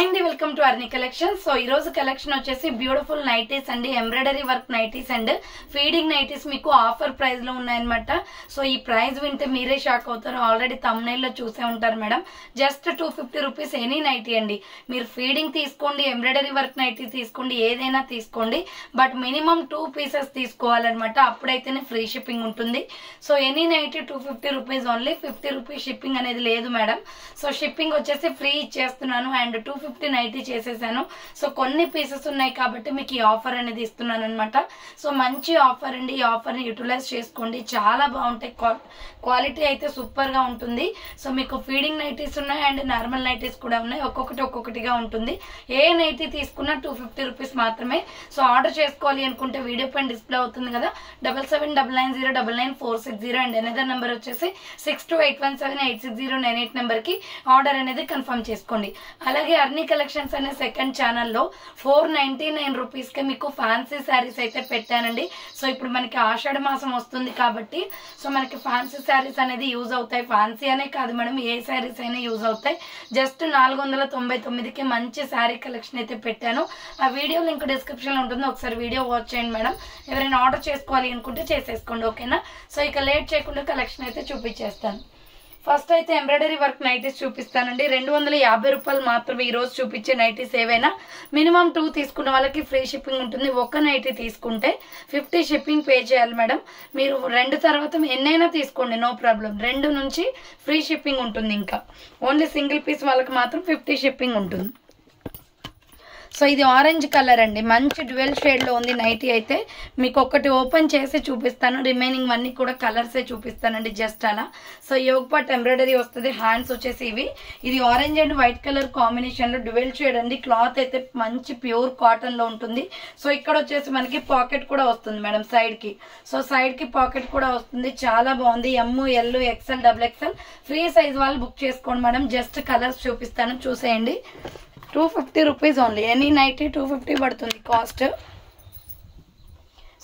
Hi అండి, welcome to అర్ని collection. So ఈ రోజు కలెక్షన్ వచ్చేసి బ్యూటిఫుల్ నైటీస్ అండి, embroidery work nighties and feeding nighties మీకు ఆఫర్ ప్రైస్ లో ఉన్నాయన్నమాట. సో ఈ ప్రైస్ వింటే మీరే షాక్ అవుతారు. ఆల్రెడీ థంబ్నెయిల్ లో చూసే ఉంటారు madam. Just 250 rupees any nighty అండి. మీరు ఫీడింగ్ తీసుకోండి, ఎంబ్రాయిడరీ వర్క్ నైటీ తీసుకోండి, ఏదైనా తీసుకోండి, బట్ మినిమం 2 పీసెస్ తీసుకోవాలన్నమాట. అప్పుడైతేనే ఫ్రీ షిప్పింగ్ ఉంటుంది. So any nighty 250 rupees only, 50 rupees shipping అనేది లేదు మేడం. సో షిప్పింగ్ వచ్చేసి ఫ్రీ ఇచ్చేస్తున్నాను అండ్ 250 నైటీ చేసేసాను. సో కొన్ని పీసెస్ ఉన్నాయి కాబట్టి మీకు ఈ ఆఫర్ అనేది ఇస్తున్నాను అనమాట. సో మంచి ఆఫర్ అండి. ఈ ఆఫర్ ని యూటిలైజ్ చేసుకోండి, చాలా బాగుంటాయి. క్వాలిటీ అయితే సూపర్ గా ఉంటుంది. సో మీకు ఫీడింగ్ నైటీస్ ఉన్నాయి అండ్ నార్మల్ నైటీస్ కూడా ఉన్నాయి. ఒక్కొక్కటిగా ఉంటుంది. ఏ నైటీ తీసుకున్నా 250 రూపీస్ మాత్రమే. సో ఆర్డర్ చేసుకోవాలి అనుకుంటే వీడియో పైన డిస్ప్లే అవుతుంది కదా, 7799099460 అండ్ అనదర్ నెంబర్ వచ్చేసి 6281786098 నెంబర్ కి ఆర్డర్ అనేది కన్ఫర్మ్ చేసుకోండి. అలాగే అర్ని కలెక్షన్స్ అనే సెకండ్ ఛానల్లో 499 రూపీస్ కి మీకు ఫ్యాన్సీ శారీస్ అయితే పెట్టానండి. సో ఇప్పుడు మనకి ఆషాఢ మాసం వస్తుంది కాబట్టి సో మనకి ఫ్యాన్సీ శారీస్ అనేది యూజ్ అవుతాయి. ఫ్యాన్సీ అనే కాదు మేడం, ఏ శారీస్ అయినా యూజ్ అవుతాయి. జస్ట్ 499కి మంచి శారీ కలెక్షన్ అయితే పెట్టాను. ఆ వీడియో లింక్ డిస్క్రిప్షన్ లో ఉంటుంది, ఒకసారి వీడియో వాచ్ చేయండి మేడం. ఎవరైనా ఆర్డర్ చేసుకోవాలి అనుకుంటే చేసేసుకోండి, ఓకేనా. సో ఇక లేట్ చేయకుండా కలెక్షన్ అయితే చూపించేస్తాను. ఫస్ట్ అయితే ఎంబ్రాయిడరీ వర్క్ నైటీస్ చూపిస్తానండి. 250 రూపాయలు మాత్రమే ఈ రోజు చూపించే నైటీస్. ఏవైనా మినిమం 2 తీసుకున్న వాళ్ళకి ఫ్రీ షిప్పింగ్ ఉంటుంది. ఒక నైటీ తీసుకుంటే 50 షిప్పింగ్ పే చేయాలి మేడం. మీరు 2 తర్వాత ఎన్నైనా తీసుకోండి, నో ప్రాబ్లం. 2 నుంచి ఫ్రీ షిప్పింగ్ ఉంటుంది. ఇంకా ఓన్లీ సింగిల్ పీస్ వాళ్ళకి మాత్రం 50 షిప్పింగ్ ఉంటుంది. సో ఇది ఆరెంజ్ కలర్ అండి, మంచి డ్యూయల్ షేడ్ లో ఉంది నైటీ అయితే. మీకు ఒకటి ఓపెన్ చేసి చూపిస్తాను, రిమైనింగ్ అన్ని కూడా కలర్సే చూపిస్తానండి జస్ట్ అలా. సో యోగ్ పార్ట్ ఎంబ్రాయిడరీ వస్తుంది, హ్యాండ్స్ వచ్చేసి ఇవి. ఇది orange and white colour combination లో డ్యూయల్ షేడ్ అండి. క్లాత్ అయితే మంచి ప్యూర్ కాటన్ లో ఉంటుంది. సో ఇక్కడ వచ్చేసి మనకి పాకెట్ కూడా వస్తుంది మేడం సైడ్ కి. సో సైడ్ కి పాకెట్ కూడా వస్తుంది, చాలా బాగుంది. ML XL XXL free size వాళ్ళు బుక్ చేసుకోండి మేడం. జస్ట్ కలర్స్ చూపిస్తాను, చూసేయండి. 250 రూపీస్ ఓన్లీ, ఎనీ నైటీ 250 పడుతుంది కాస్ట్.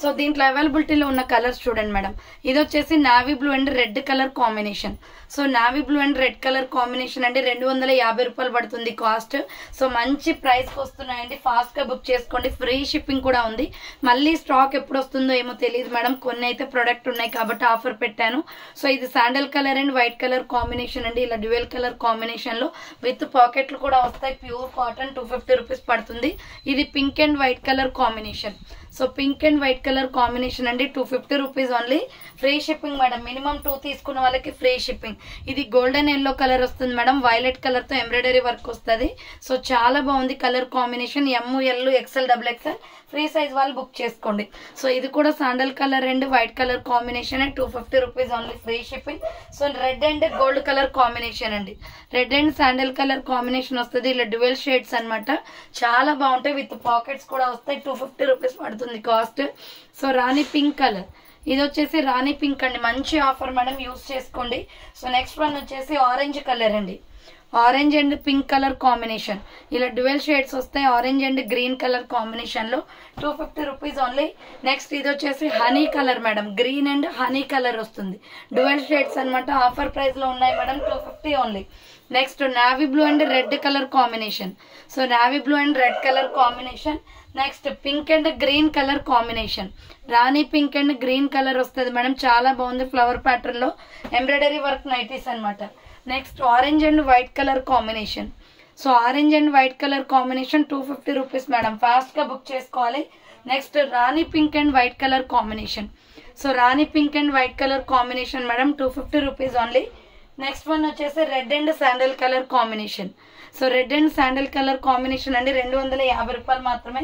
సో దీంట్లో అవైలబిలిటీలో ఉన్న కలర్స్ చూడండి మేడం. ఇది వచ్చేసి navy blue and red colour combination. So navy blue and red colour combination అండి. 250 రూపాయలు పడుతుంది కాస్ట్. సో మంచి ప్రైస్ కి వస్తున్నాయండి, ఫాస్ట్ గా బుక్ చేసుకోండి. ఫ్రీ షిప్పింగ్ కూడా ఉంది. మళ్ళీ స్టాక్ ఎప్పుడు వస్తుందో ఏమో తెలియదు మేడం, కొన్ని అయితే ప్రొడక్ట్ ఉన్నాయి కాబట్టి ఆఫర్ పెట్టాను. సో ఇది sandal colour and white colour combination అండి. ఇలా డ్యూయల్ కలర్ కాంబినేషన్ లో విత్ పాకెట్లు కూడా వస్తాయి. ప్యూర్ కాటన్, 250 రూపీస్ పడుతుంది. ఇది pink and white colour combination. So pink and white colour combination అండి, 250 rupees only. Free shipping madam, minimum 2 తీసుకున్న వాళ్ళకి ఫ్రీ షిప్పింగ్. ఇది గోల్డెన్ ఎల్లో కలర్ వస్తుంది మేడం, వైలెట్ కలర్ తో ఎంబ్రాయిడరీ వర్క్ వస్తుంది. సో చాలా బాగుంది colour combination. ML XL XXL free size వాళ్ళు బుక్ చేసుకోండి. సో ఇది కూడా sandal colour and white colour combination, 250 rupees only, free shipping. So red and gold colour combination అండి, red and sandal colour combination వస్తుంది. ఇలా dual shades అన్నమాట, చాలా బాగుంటాయి. విత్ పాకెట్స్ కూడా వస్తాయి. 250 రూపీస్ పడుతుంది కాస్ట్. సో రాణి పింక్ కలర్, ఇది వచ్చేసి రాణి పింక్ అండి, మంచి ఆఫర్ మేడం, యూస్ చేసుకోండి. సో నెక్స్ట్ వన్ వచ్చేసి ఆరెంజ్ కలర్ అండి, orange and pink colour combination. ఇలా డ్యూయల్ షేడ్స్ వస్తాయి, orange and green colour combination లో 250 రూపీస్ ఓన్లీ. నెక్స్ట్ ఇది వచ్చేసి honey colour madam, green and honey colour వస్తుంది. డ్యూయల్ షేడ్స్ అన్నమాట, ఆఫర్ ప్రైస్ లో ఉన్నాయి madam, 250 only. Next navy blue and red colour combination. So navy blue and red colour combination. Next pink and green colour combination, Rani pink and green colour వస్తుంది madam, చాలా బాగుంది. Flower pattern లో embroidery work nighties అన్నమాట. Next orange and white colour combination. So orange and white colour combination 250 rupees madam, fast గా book చేసుకోవాలి. Next Rani pink and white colour combination. So Rani pink and white colour combination madam, 250 rupees only. Next one వచ్చేసి red and sandal colour combination. So red and sandal colour combination అండి, 250 రూపాయలు మాత్రమే.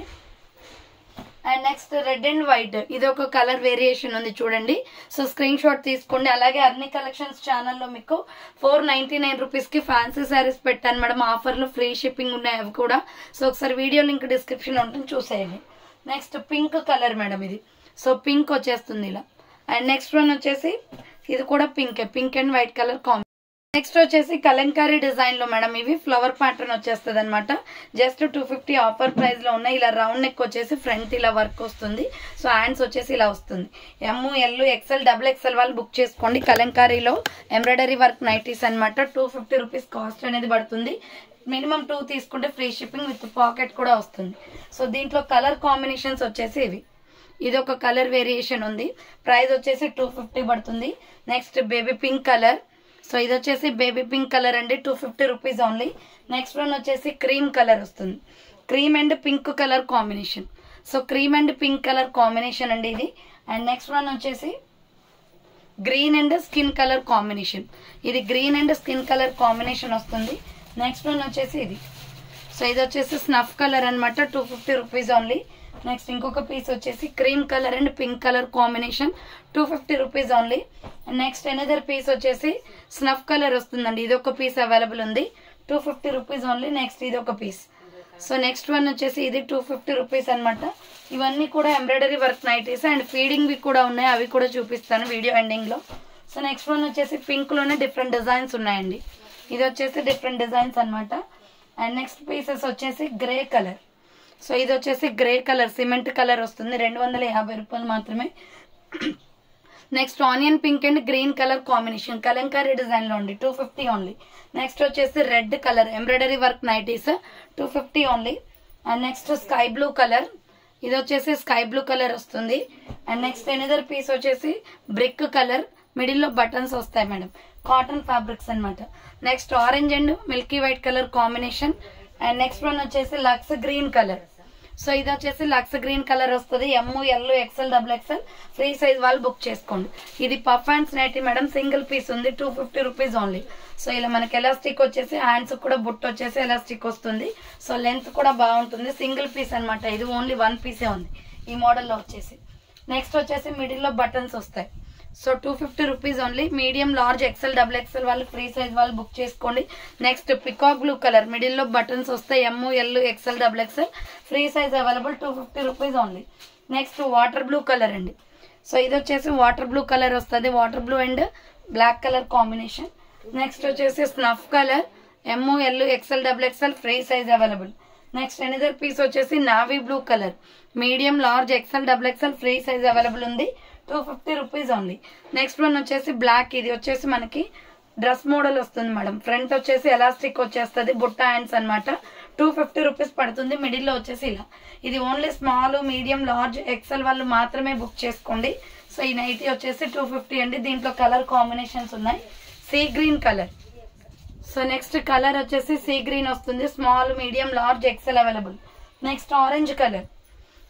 And next red and white, ఇది ఒక colour variation ఉంది చూడండి. So screen shot తీసుకోండి. అలాగే అర్ని కలెక్షన్స్ ఛానల్లో మీకు 499 రూపీస్ కి ఫ్యాన్సీ శారీస్ పెట్టాను మేడం, ఆఫర్ లో ఫ్రీ షిప్పింగ్ ఉన్నాయి అవి కూడా. సో ఒకసారి వీడియో లింక్ డిస్క్రిప్షన్ ఉంటుంది, చూసేయండి. నెక్స్ట్ పింక్ కలర్ మేడం, ఇది సో పింక్ వచ్చేస్తుంది ఇలా. అండ్ నెక్స్ట్ వన్ వచ్చేసి ఇది కూడా pink and white colour combination. Next వచ్చేసి కలంకారీ డిజైన్ లో మేడం ఇవి ఫ్లవర్ ప్యాటర్న్ వచ్చేస్తుంది అనమాట. జస్ట్ 250 ఆఫర్ ప్రైస్ లో ఉన్నాయి. ఇలా రౌండ్ నెక్ వచ్చేసి ఫ్రంట్ ఇలా వర్క్ వస్తుంది. సో హ్యాండ్స్ వచ్చేసి ఇలా వస్తుంది. ML XL XXL వాళ్ళు బుక్ చేసుకోండి. కలంకారీలో ఎంబ్రాయిడరీ వర్క్ నైటీస్ అనమాట. 250 రూపీస్ కాస్ట్ అనేది పడుతుంది. మినిమం 2 తీసుకుంటే ఫ్రీ షిప్పింగ్ విత్ పాకెట్ కూడా వస్తుంది. సో దీంట్లో కలర్ కాంబినేషన్స్ వచ్చేసి ఇవి. ఇది ఒక కలర్ వేరియేషన్ ఉంది. ప్రైస్ వచ్చేసి 250 పడుతుంది. Next baby pink colour. So ఇది వచ్చేసి బేబీ పింక్ కలర్ అండి, 250 రూపీస్ ఓన్లీ. నెక్స్ట్ వన్ వచ్చేసి క్రీమ్ కలర్ వస్తుంది. Cream and pink colour combination. So cream and pink colour combination అండి ఇది. అండ్ నెక్స్ట్ వన్ వచ్చేసి green and skin colour combination. ఇది green and skin colour combination వస్తుంది. Next one వచ్చేసి ఇది. So ఇది వచ్చేసి స్నఫ్ కలర్ అనమాట, 250 రూపీస్ ఓన్లీ. నెక్స్ట్ ఇంకొక పీస్ వచ్చేసి cream colour and pink colour combination, 250 rupees only. Next another piece వచ్చేసి స్నఫ్ కలర్ వస్తుందండి. ఇది ఒక పీస్ అవైలబుల్ ఉంది, 250 రూపీస్ ఓన్లీ. నెక్స్ట్ ఇది ఒక పీస్. సో నెక్స్ట్ వన్ వచ్చేసి ఇది 250 రూపీస్ అనమాట. ఇవన్నీ కూడా embroidery work nighties and feeding వి కూడా ఉన్నాయి, అవి కూడా చూపిస్తాను వీడియో ఎండింగ్ లో. సో నెక్స్ట్ వన్ వచ్చేసి పింక్ లోనే డిఫరెంట్ డిజైన్స్ ఉన్నాయండి. ఇది వచ్చేసి డిఫరెంట్ డిజైన్స్ అనమాట. అండ్ నెక్స్ట్ పీసెస్ వచ్చేసి గ్రే కలర్. సో ఇది వచ్చేసి గ్రే కలర్ సిమెంట్ కలర్ వస్తుంది, 250 రూపాయలు మాత్రమే. Next onion pink and green colour combination Kalamkari design లో ఉంది, 250 ఓన్లీ. నెక్స్ట్ వచ్చేసి red colour embroidery work nighties, 250 only. And next sky blue colour. ఇది వచ్చేసి స్కై బ్లూ కలర్ వస్తుంది. అండ్ నెక్స్ట్ ఎనదర్ పీస్ వచ్చేసి బ్రిక్ కలర్, మిడిల్ లో buttons వస్తాయి madam, cotton fabrics అనమాట. Next orange and Milky white colour combination. And next one వచ్చేసి lux green colour. So ఇది వచ్చేసి లక్స్ గ్రీన్ కలర్ వస్తుంది. ML XL XXL free size వాళ్ళు book చేసుకోండి. ఇది puff hands nighty madam, single piece ఉంది, 250 rupees only. So ఇలా మనకి ఎలాస్టిక్ వచ్చేసి హ్యాండ్స్ కూడా బుట్ వచ్చేసి ఎలాస్టిక్ వస్తుంది. సో లెంత్ కూడా బాగుంటుంది. సింగిల్ పీస్ అనమాట. ఇది ఓన్లీ 1 పీసే ఉంది ఈ మోడల్లో వచ్చేసి. నెక్స్ట్ వచ్చేసి మిడిల్ లో బటన్స్ వస్తాయి. So 250 rupees only. Medium large XL XXL వాళ్ళు ఫ్రీ సైజ్ వాళ్ళు బుక్ చేసుకోండి. Next peacock blue colour, middle లో బటన్స్ వస్తాయి. ML XL XXL free size available, 250 rupees only. Next water blue colour అండి. So ఇది వచ్చేసి వాటర్ బ్లూ కలర్ వస్తుంది, water blue and black colour combination. Next వచ్చేసి snuff colour, ML XL XXL free size available. Next another piece వచ్చేసి navy blue colour, medium large XL XXL free size available ఉంది, 250 rupees only. Next one వచ్చేసి black. ఇది వచ్చేసి మనకి dress model వస్తుంది madam. Front వచ్చేసి elastic వచ్చేస్తుంది, బుట్ట హ్యాండ్స్ అనమాట, 250 రూపీస్ పడుతుంది. మిడిల్ లో వచ్చేసి ఇలా. ఇది only small medium large XL వాళ్ళు మాత్రమే బుక్ చేసుకోండి. సో ఈ నైటీ వచ్చేసి 250 అండి. దీంట్లో కలర్ కాంబినేషన్స్ ఉన్నాయి. Sea green colour. So next colour వచ్చేసి సీ గ్రీన్ వస్తుంది, small medium large XL available. Next orange colour.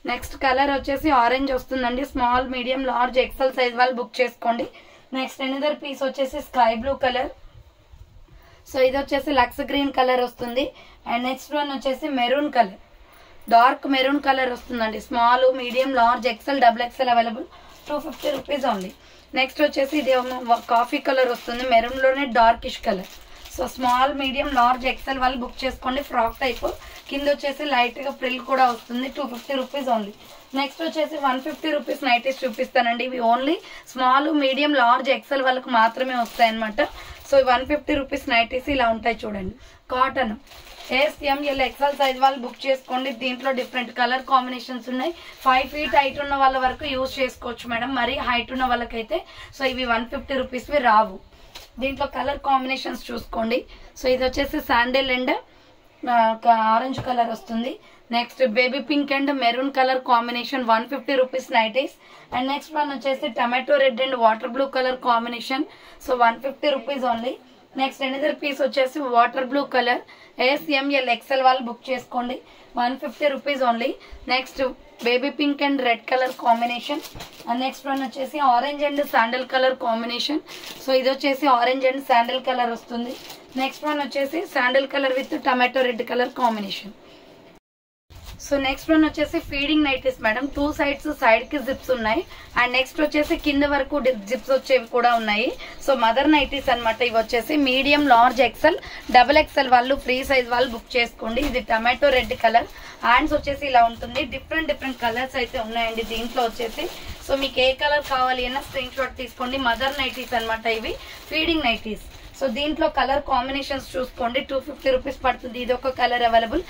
Next colour వచ్చేసి ఆరెంజ్ వస్తుందండి, small medium large XL size వాళ్ళు బుక్ చేసుకోండి. నెక్స్ట్ ఎనదర్ పీస్ వచ్చేసి స్కై బ్లూ కలర్. సో ఇది వచ్చేసి lux green colour వస్తుంది. అండ్ నెక్స్ట్ వన్ వచ్చేసి maroon colour, dark maroon colour వస్తుందండి, small medium large XL XXL available, 250 rupees only. Next వచ్చేసి ఇది కాఫీ కలర్ వస్తుంది, మెరూన్ లోనే darkish colour. So small medium large XL వాళ్ళు బుక్ చేసుకోండి. Frock type, కింద వచ్చేసి లైట్ గా ఫ్రిల్ కూడా వస్తుంది, 250 రూపీస్ ఓన్లీ. నెక్స్ట్ వచ్చేసి 150 రూపీస్ నైటీస్ చూపిస్తానండి. ఇవి only small medium large XL వాళ్ళకి మాత్రమే వస్తాయి అనమాట. సో 150 రూపీస్ నైటీస్ ఇలా ఉంటాయి చూడండి. కాటన్ SML XL సైజ్ వాళ్ళు బుక్ చేసుకోండి. దీంట్లో డిఫరెంట్ కలర్ కాంబినేషన్స్ ఉన్నాయి. 5 ఫీట్ హైట్ ఉన్న వాళ్ళ వరకు యూజ్ చేసుకోవచ్చు మేడం. మరీ హైట్ ఉన్న వాళ్ళకైతే సో ఇవి 150 రూపీస్ రావు. దీంట్లో కలర్ కాంబినేషన్స్ చూసుకోండి. సో ఇది వచ్చేసి శాండిల్ అండ్ ఆరెంజ్ కలర్ వస్తుంది. Next baby pink and maroon colour combination, 150 rupees nighties. And next one వచ్చేసి tomato red and water blue colour combination, so 150 rupees only. Next another piece వచ్చేసి water blue colour, SML XL వాళ్ళు book చేసుకోండి, 150 rupees only. Next baby pink and red colour combination. And next one వచ్చేసి orange and sandal colour combination. So ఇది వచ్చేసి orange and sandal colour వస్తుంది. Next one వచ్చేసి sandal colour with tomato red colour combination. So next one వచ్చేసి feeding nighties madam. 2 sides side కి zips ఉన్నాయి. And next వచ్చేసి కింద వరకు జిప్స్ వచ్చేవి కూడా ఉన్నాయి. సో మదర్ నైటీస్ అనమాట. ఇవి వచ్చేసి మీడియం లార్జ్ XL XXL వాళ్ళు ఫ్రీ సైజ్ వాళ్ళు బుక్ చేసుకోండి. ఇది టమాటో రెడ్ కలర్, హ్యాండ్స్ వచ్చేసి ఇలా ఉంటుంది. డిఫరెంట్ కలర్స్ అయితే ఉన్నాయండి దీంట్లో వచ్చేసి. సో మీకు ఏ కలర్ కావాలి అన్నా స్క్రీన్ షాట్ తీసుకోండి. మదర్ నైటీస్ అనమాట ఇవి, ఫీడింగ్ నైటీస్. సో దీంట్లో కలర్ కాంబినేషన్స్ చూసుకోండి 250 రూపీస్ పడుతుంది. ఇది ఒక colour available.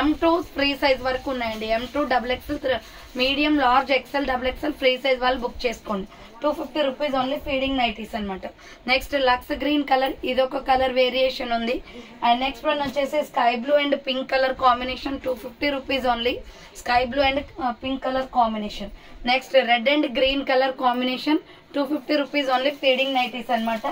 M2 free size వరకు ఉన్నాయండి. M2 XXL medium large XL XXL free size వాళ్ళు బుక్ చేసుకోండి. 250 రూపీస్ ఓన్లీ ఫీడింగ్ నైటీస్ అనమాట. నెక్స్ట్ లక్స్ గ్రీన్ కలర్, ఇదొక కలర్ వేరియేషన్ ఉంది. అండ్ నెక్స్ట్ వన్ వచ్చేసి sky blue and pink colour combination 250 rupees only. Sky blue and pink colour combination. Next red and green colour combination 250 rupees only feeding nighties అనమాట.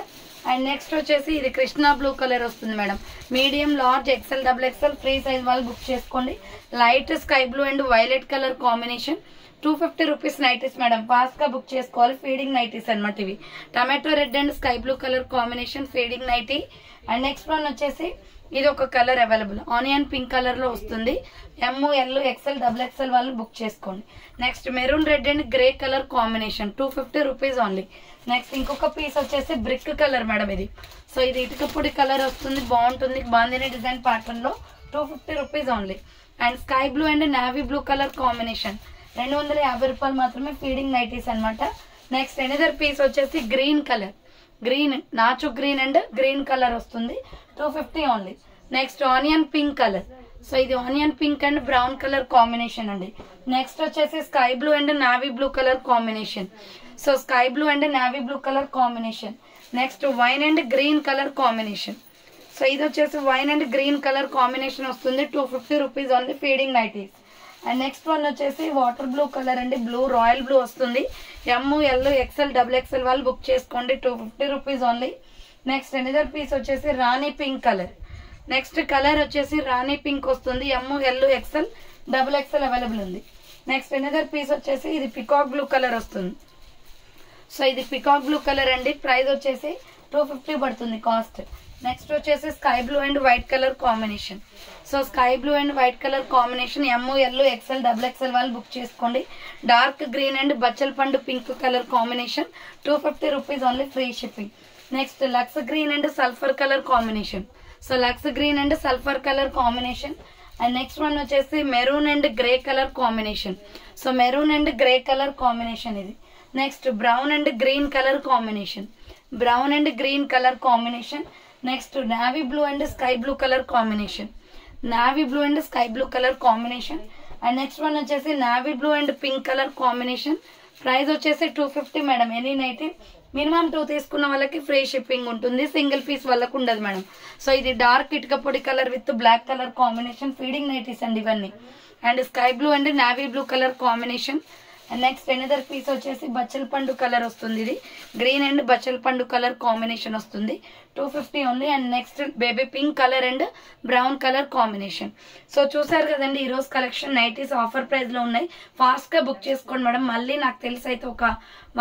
And next వచ్చేసి ఇది Krishna blue colour వస్తుంది madam. Medium large XL XXL free size వాళ్ళు book చేసుకోండి. Light sky blue and violet colour combination 250 rupees nighties madam. Fast గా book చేసుకోవాలి. Feeding nighties అనమాట ఇవి. Tomato red and sky blue colour combination feeding nightie. And next one వచ్చేసి ఇది ఒక colour available. Onion pink colour లో వస్తుంది. ML XL XXL వాళ్ళు బుక్ చేసుకోండి. Next maroon red and grey colour combination 250 rupees only. Next ఇంకొక piece వచ్చేసి brick colour madam ఇది. సో ఇది ఇటుకపొడి కలర్ వస్తుంది, బాగుంటుంది. బాందిని డిజైన్ ప్యాటర్న్ లో 250 rupees only. And sky blue and navy blue colour combination 250 రూపాయలు మాత్రమే ఫీడింగ్ నైటీస్ అనమాట. నెక్స్ట్ ఎనదర్ పీస్ వచ్చేసి గ్రీన్ కలర్, గ్రీన్ నాచు గ్రీన్ అండ్ గ్రీన్ కలర్ వస్తుంది 250 only. Next onion pink colour. So ఇది onion pink and brown colour combination అండి. Next వచ్చేసి sky blue and navy blue colour combination. So sky blue and navy blue colour combination. Next wine and green colour combination. So ఇది వచ్చేసి wine and green colour combination వస్తుంది 250 rupees only feeding nighties. And next one వచ్చేసి water blue colour అండి. Blue royal blue వస్తుంది. ML XL XXL వాళ్ళు book చేసుకోండి 250 rupees only. Next another piece వచ్చేసి రాణి పింక్ కలర్. నెక్స్ట్ కలర్ వచ్చేసి రాణి పింక్ వస్తుంది. ML XL XXL అవైలబుల్ ఉంది. నెక్స్ట్ ఎనదర్ పీస్ వచ్చేసి ఇది పికాక్ బ్లూ కలర్ వస్తుంది. సో ఇది పికాక్ బ్లూ కలర్ అండి. ప్రైస్ వచ్చేసి 250 పడుతుంది కాస్ట్. నెక్స్ట్ వచ్చేసి sky blue and white colour combination. So sky blue and white colour combination ML XL XXL వాళ్ళు బుక్ చేసుకోండి. డార్క్ గ్రీన్ అండ్ బచ్చల్ పండు pink colour combination 250 rupees only free shipping. Next lux green and sulphur colour combination. So lux green and sulphur colour combination. And next one వచ్చేసి maroon and grey colour combination. So maroon and grey colour combination ఇది. Next brown and green colour combination, brown and green colour combination. Next navy blue and sky blue colour combination, navy blue and sky blue colour combination. And next one వచ్చేసి navy blue and pink colour combination. Price వచ్చేసి 250 madam. Any nighty minimum 2 తీసుకున్న వాళ్ళకి free shipping ఉంటుంది. Single piece వాళ్ళకు ఉండదు madam. So ఇది dark ఇటుక పొడి colour with black colour combination feeding nighties అండి ఇవన్నీ. And sky blue and navy blue colour combination. And next another piece వచ్చేసి బచ్చల్ పండు కలర్ వస్తుంది. ఇది గ్రీన్ అండ్ బచ్చల్ పండు కలర్ కాంబినేషన్ వస్తుంది 250 only. And next baby pink colour and brown colour combination. So చూసారు కదండి ఈ రోజు కలెక్షన్ నైటీస్ ఆఫర్ ప్రైస్ లో ఉన్నాయి. ఫాస్ట్ గా బుక్ చేసుకోండి మేడం. మళ్ళీ నాకు తెలిసి అయితే ఒక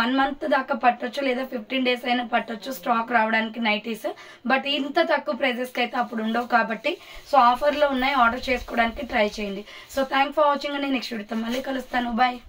1 మంత్ దాకా పట్టొచ్చు, లేదా 15 డేస్ అయినా పట్టొచ్చు స్టాక్ రావడానికి నైటీస్. బట్ ఇంత తక్కువ ప్రైజెస్ కి అయితే అప్పుడు ఉండవు కాబట్టి సో ఆఫర్ లో ఉన్నాయి. ఆర్డర్ చేసుకోవడానికి ట్రై చేయండి. సో థ్యాంక్ ఫర్ వాచింగ్ అండి. నెక్స్ట్ వీడియోతో మళ్ళీ కలుస్తాను. బాయ్.